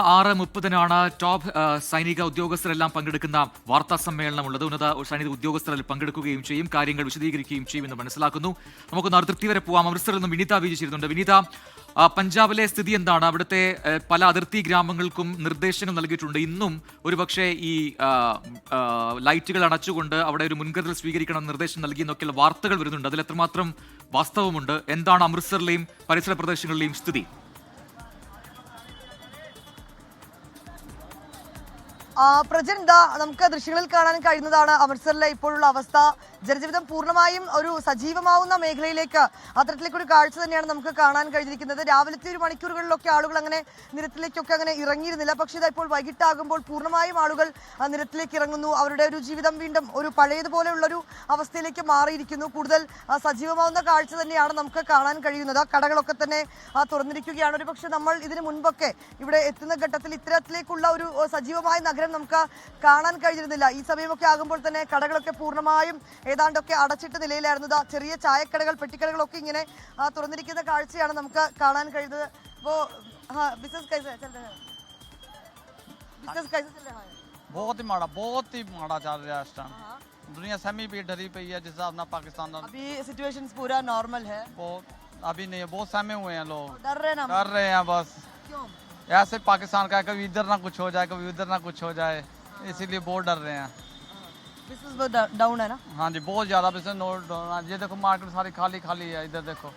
6:30 top സൈനിക ഉദ്യോഗസ്ഥരെല്ലാം പങ്കെടുക്കുന്ന വാർത്താ സമ്മേളനമുള്ളത്. ഉന്നത സൈനിക ഉദ്യോഗസ്ഥരിൽ പങ്കെടുക്കുകയും ചെയ്യും, കാര്യങ്ങൾ വിശദീകരിക്കുകയും ചെയ്യുമെന്ന് മനസ്സിലാക്കുന്നു. നമുക്കൊന്ന് അതിർത്തി വരെ പോവാം. അമൃത്സറിൽ നിന്നും വിനീത വിജയിച്ചിരുന്നുണ്ട്. വിനീത, പഞ്ചാബിലെ സ്ഥിതി എന്താണ്? അവിടുത്തെ പല അതിർത്തി ഗ്രാമങ്ങൾക്കും നിർദ്ദേശങ്ങൾ നൽകിയിട്ടുണ്ട്. ഇന്നും ഒരുപക്ഷെ ഈ ലൈറ്റുകൾ അടച്ചുകൊണ്ട് അവിടെ ഒരു മുൻകരുതൽ സ്വീകരിക്കണം നിർദ്ദേശം നൽകിയെന്നൊക്കെയുള്ള വാർത്തകൾ വരുന്നുണ്ട്. അതിൽ എത്രമാത്രം വാസ്തവമുണ്ട്? എന്താണ് അമൃത്സറിലെയും പരിസര പ്രദേശങ്ങളിലെയും സ്ഥിതി? പ്രജന്ത നമുക്ക് ദൃശ്യങ്ങളിൽ കാണാൻ കഴിയുന്നതാണ് അമൃത്സറിലെ ഇപ്പോഴുള്ള അവസ്ഥ. ജനജീവിതം പൂർണ്ണമായും ഒരു സജീവമാവുന്ന മേഖലയിലേക്ക് അത്തരത്തിലേക്ക് ഒരു കാഴ്ച തന്നെയാണ് നമുക്ക് കാണാൻ കഴിഞ്ഞിരിക്കുന്നത്. രാവിലത്തെ ഒരു മണിക്കൂറുകളിലൊക്കെ ആളുകൾ അങ്ങനെ നിരത്തിലേക്കൊക്കെ അങ്ങനെ ഇറങ്ങിയിരുന്നില്ല. പക്ഷേ ഇതാ ഇപ്പോൾ വൈകിട്ടാകുമ്പോൾ പൂർണ്ണമായും ആളുകൾ നിരത്തിലേക്ക് ഇറങ്ങുന്നു. അവരുടെ ഒരു ജീവിതം വീണ്ടും ഒരു പഴയതുപോലെയുള്ളൊരു അവസ്ഥയിലേക്ക് മാറിയിരിക്കുന്നു. കൂടുതൽ സജീവമാവുന്ന കാഴ്ച തന്നെയാണ് നമുക്ക് കാണാൻ കഴിയുന്നത്. കടകളൊക്കെ തന്നെ തുറന്നിരിക്കുകയാണ്. ഒരു പക്ഷേ നമ്മൾ ഇതിനു മുൻപൊക്കെ ഇവിടെ എത്തുന്ന ഘട്ടത്തിൽ ഇത്തരത്തിലേക്കുള്ള ഒരു സജീവമായ നഗരം നമുക്ക് കാണാൻ കഴിഞ്ഞിരുന്നില്ല. ഈ സമയമൊക്കെ ആകുമ്പോൾ തന്നെ കടകളൊക്കെ പൂർണ്ണമായും ഏതാണ്ടൊക്കെ അടച്ചിട്ട നിലയിലായിരുന്നു. ചെറിയ ചായക്കടകൾ, പെട്ടിക്കടകളൊക്കെ ഇങ്ങനെ തുറന്നിരിക്കുന്ന കാഴ്ചയാണ് നമുക്ക് കാണാൻ കഴിയുന്നത്. बहुत ही माड़ा चल रहा है इस टाइम। दुनिया सेमी भी डरी पई है जिस हिसाब से पाकिस्तान अभी सिचुएशंस पूरा नॉर्मल है। बहुत अभी नहीं है, बहुत सहमे हुए हैं लोग, डर रहे ना, डर रहे हैं बस। क्यों? ऐसे पाकिस्तान का कभी इधर ना कुछ हो जाए, कभी उधर ना कुछ हो जाए, इसीलिए बहुत डर रहे हैं। बिजनेस डाउन है ना? हाँ जी, बहुत ज़्यादा बिजनेस नो डाउन है। ये देखो मार्केट सारी खाली खाली है। इधर देखो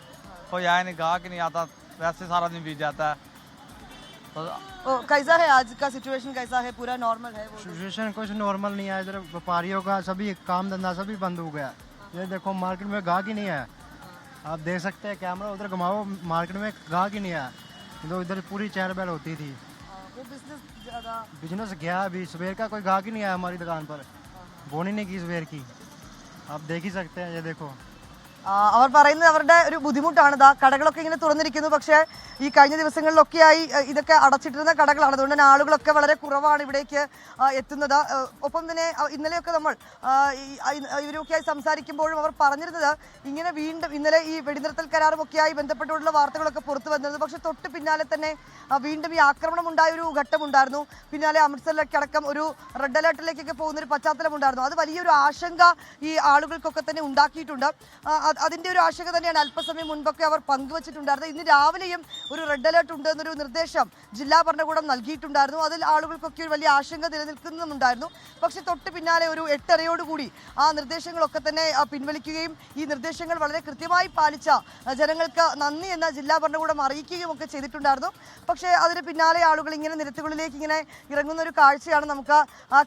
कोई आया नहीं, ग्राहक नहीं आता, वैसे सारा दिन बीत जाता है। तो कैसा है आज का सिचुएशन? कैसा है? पूरा नॉर्मल है? सिचुएशन कुछ नॉर्मल नहीं है। इधर व्यापारियों का सभी काम धंधा सभी बंद हो गया। ये देखो मार्केट में ग्राहक ही नहीं है। आप देख सकते हैं, कैमरा उधर घुमाओ, मार्केट में ग्राहक ही नहीं है। तो इधर पूरी चहल पहल होती थी। वो बिजनेस गया अभी, सवेर का कोई ग्राहक ही नहीं आया हमारी दुकान पर। बोनी नहीं की सवेर की, आप देख ही सकते हैं। ये देखो അവർ പറയുന്നത് അവരുടെ ഒരു ബുദ്ധിമുട്ടാണ്. കടകളൊക്കെ ഇങ്ങനെ തുറന്നിരിക്കുന്നു. പക്ഷേ ഈ കഴിഞ്ഞ ദിവസങ്ങളിലൊക്കെയായി ഇതൊക്കെ അടച്ചിട്ടിരുന്ന കടകളാണ്. അതുകൊണ്ട് തന്നെ ആളുകളൊക്കെ വളരെ കുറവാണ് ഇവിടേക്ക് എത്തുന്നത്. ഒപ്പം തന്നെ ഇന്നലെയൊക്കെ നമ്മൾ ഇവരൊക്കെയായി സംസാരിക്കുമ്പോഴും അവർ പറഞ്ഞിരുന്നത് ഇങ്ങനെ വീണ്ടും ഇന്നലെ ഈ വെടിനിർത്തൽ കരാറുമൊക്കെയായി ബന്ധപ്പെട്ടുള്ള വാർത്തകളൊക്കെ പുറത്തു വന്നിരുന്നത്. പക്ഷേ തൊട്ട് പിന്നാലെ തന്നെ വീണ്ടും ഈ ആക്രമണം ഉണ്ടായ ഒരു ഘട്ടമുണ്ടായിരുന്നു. പിന്നാലെ അമൃത്സറിലേക്ക് അടക്കം ഒരു റെഡ് അലേർട്ടിലേക്കൊക്കെ പോകുന്ന ഒരു പശ്ചാത്തലം ഉണ്ടായിരുന്നു. അത് വലിയൊരു ആശങ്ക ഈ ആളുകൾക്കൊക്കെ തന്നെ ഉണ്ടാക്കിയിട്ടുണ്ട്. അതിന്റെ ഒരു ആശങ്ക തന്നെയാണ് അല്പസമയം മുൻപൊക്കെ അവർ പങ്കുവച്ചിട്ടുണ്ടായിരുന്നത്. ഇന്ന് രാവിലെയും ഒരു റെഡ് അലേർട്ട് ഉണ്ട് എന്നൊരു നിർദ്ദേശം ജില്ലാ ഭരണകൂടം നൽകിയിട്ടുണ്ടായിരുന്നു. അതിൽ ആളുകൾക്കൊക്കെ ഒരു വലിയ ആശങ്ക നിലനിൽക്കുന്നുണ്ടായിരുന്നു. പക്ഷേ തൊട്ട് പിന്നാലെ ഒരു 8:30യോടുകൂടി ആ നിർദ്ദേശങ്ങളൊക്കെ തന്നെ പിൻവലിക്കുകയും ഈ നിർദ്ദേശങ്ങൾ വളരെ കൃത്യമായി പാലിച്ച ജനങ്ങൾക്ക് നന്ദി എന്ന ജില്ലാ ഭരണകൂടം അറിയിക്കുകയും ഒക്കെ ചെയ്തിട്ടുണ്ടായിരുന്നു. പക്ഷേ അതിന് പിന്നാലെ ആളുകൾ ഇങ്ങനെ നിരത്തുകളിലേക്ക് ഇങ്ങനെ ഇറങ്ങുന്ന ഒരു കാഴ്ചയാണ് നമുക്ക്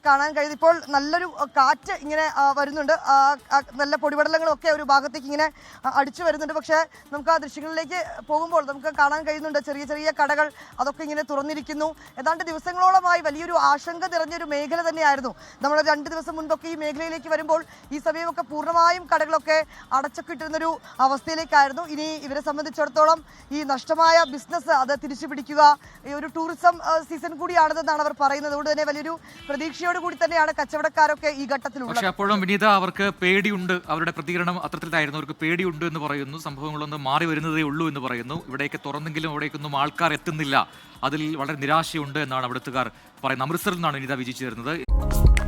കാണാൻ കഴിയുന്നത്. ഇപ്പോൾ നല്ലൊരു കാറ്റ് ഇങ്ങനെ വരുന്നുണ്ട്. നല്ല പൊടിപടലങ്ങളൊക്കെ ഒരു ഭാഗത്തേക്ക് ഇങ്ങനെ അടിച്ചു വരുന്നുണ്ട്. പക്ഷേ നമുക്ക് ആ ദൃശ്യങ്ങളിലേക്ക് പോകുമ്പോൾ നമുക്ക് കാണാൻ കഴിയുന്നുണ്ട് ചെറിയ ചെറിയ കടകൾ അതൊക്കെ ഇങ്ങനെ തുറന്നിരിക്കുന്നു. ഏതാണ്ട് ദിവസങ്ങളോളമായി വലിയൊരു ആശങ്ക നിറഞ്ഞൊരു മേഖല തന്നെയായിരുന്നു. നമ്മൾ 2 ദിവസം മുൻപൊക്കെ ഈ മേഖലയിലേക്ക് വരുമ്പോൾ ഈ സമയമൊക്കെ പൂർണ്ണമായും കടകളൊക്കെ അടച്ചൊക്കെ ഇട്ടിരുന്നൊരു അവസ്ഥയിലേക്കായിരുന്നു. ഇനി ഇവരെ സംബന്ധിച്ചിടത്തോളം ഈ നഷ്ടമായ ബിസിനസ് അത് തിരിച്ചു പിടിക്കുക, ഈ ഒരു ടൂറിസം സീസൺ കൂടിയാണെന്നാണ് അവർ പറയുന്നത്. അതുകൊണ്ട് തന്നെ വലിയൊരു പ്രതീക്ഷയോടുകൂടി തന്നെയാണ് കച്ചവടക്കാരൊക്കെ ഈ ഘട്ടത്തിലുള്ളത്. പക്ഷേ അപ്പോഴും വിനീത, അവർക്ക് പേടിയുണ്ട്. അവരുടെ പ്രതികരണം അത്തരത്തിലായിരുന്നു. അവർക്ക് പേടിയുണ്ട് എന്ന് പറയുന്നു. സംഭവങ്ങളൊന്നും മാറി വരുന്നതേ ഉള്ളൂ എന്ന് പറയുന്നു. ഇവിടേക്ക് തുറന്നെങ്കിലും അവിടേക്കൊന്നും ആൾക്കാർ എത്തുന്നില്ല. അതിൽ വളരെ നിരാശയുണ്ട് എന്നാണ് അവിടുത്തുകാർ പറയുന്നത്. അമൃത്സറിൽ നിന്നാണ് വിനീത വിജയിച്ചു തരുന്നത്.